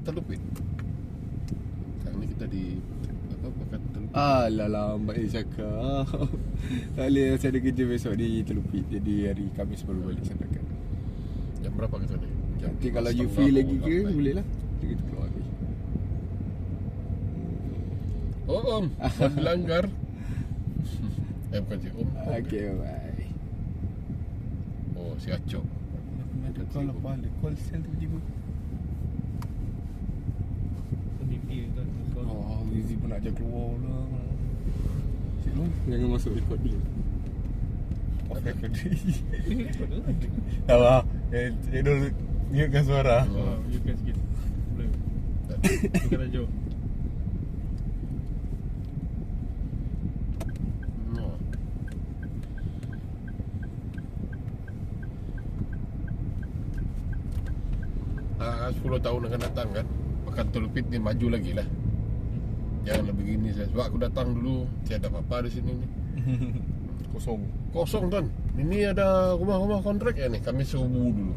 Telupit. Sekarang ni kita di apa Pekan Telupit. Alah lambat cakap. Tak boleh, saya ada kerja besok di Telupit. Jadi hari Khamis baru balik Sandakan. Jam berapa ke sana? Nanti kalau you free lagi ke, boleh lah kita keluar lagi. Oh Om, melanggar. Bukan si Om. Okay, bye. Oh, si Acok. Ada call apa? Ada call sel tiba-tiba. Mimpi kan. Oh, Lizzie pun nak ajak keluar lah. Cik Long, jangan masuk record dulu. Off record. Tak apa. Edol mute suara. You can sikit. Boleh. Bukan aja. No. Ah, 10 tahun akan datang kan. Pekan Telupit ni maju lagi lah. Janganlah begini saya. Sebab aku datang dulu tiada apa-apa di sini ni. Kosong tuan. Ini ada rumah-rumah kontrak ya nih. Kami serubu dulu.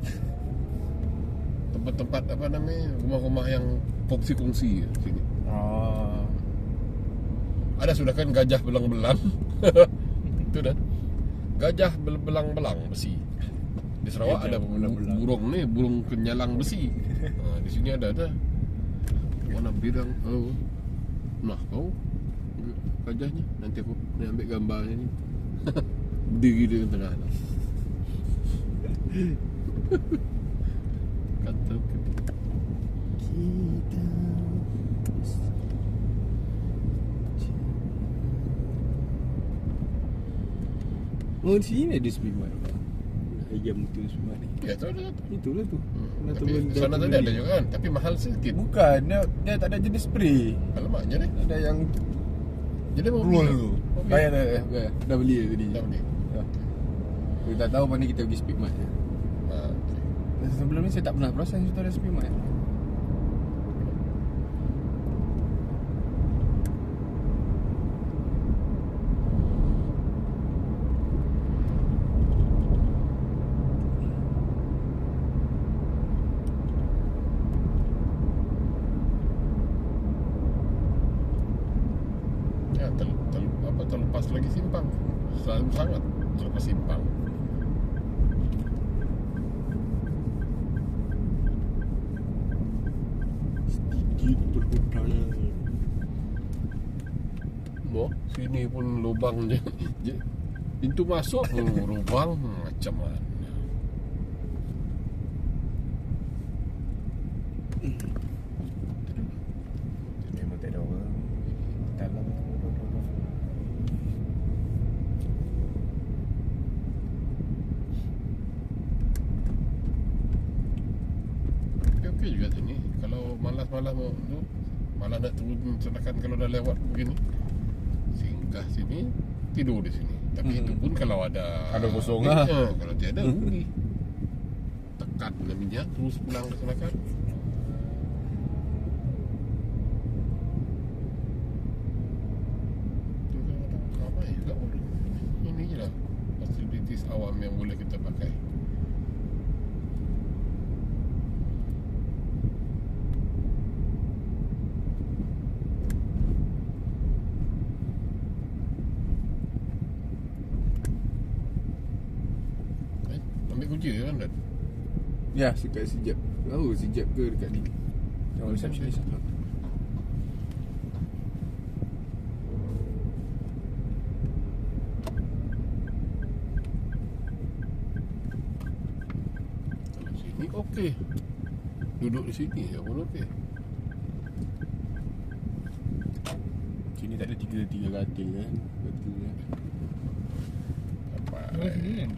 Tempat-tempat apa namanya, rumah-rumah yang kongsi-kongsi sini. Ada sudah kan gajah belang-belang. Itu dah. Gajah belang-belang besi. Di Sarawak Gajah ada belang-belang. burung ni, burung kenyalang besi. Di sini ada. Warna bidang. Oh. Nah, kau gajahnya nanti aku nak ambil gambarnya ni. Berdiri di tengah. Kata kita. Oh, di sini ada Spimat. Ayam tu Spimat ni. Ya, tu ada. Itulah tu. Tapi sana tadi ada juga kan, tapi mahal sikit. Bukan, dia tak ada jenis spray. Alamaknya ni. Ada yang Jadi mau roll beli. tu. Okay. Dah beli tadi. Dah beli. Kita tak tahu mana kita pergi Spimat je. Okay. Sebelum ni saya tak pernah perasan situ ada Spimat. Ya, terlepas lagi simpang. Selalu sangat terlepas simpang. Sedikit perhutanan. Boh, sini pun lubang je. Pintu masuk lubang macam mana. Memang tak ada orang dalam. Okey juga sini. Kalau malas-malas mau tu, malas nak turun Sandakan kalau dah lewat begini. Singgah sini, tidur di sini. Tapi itu pun kalau ada kosong lah. Kalau tiada rugi. Tekat minyak terus pulang ke Sandakan. Tu kan ramai juga orang. Ini je lah facilities awam yang boleh kita pakai. Ambil kunci kan Dan? Ya, dekat Sijab. Tahu Sijab ke dekat ni? Yang receptionist tu. Kalau sini okey. Duduk di sini je pun okey. Sini tak ada tiga katil kan? Betul kan? Apa? Sini kan.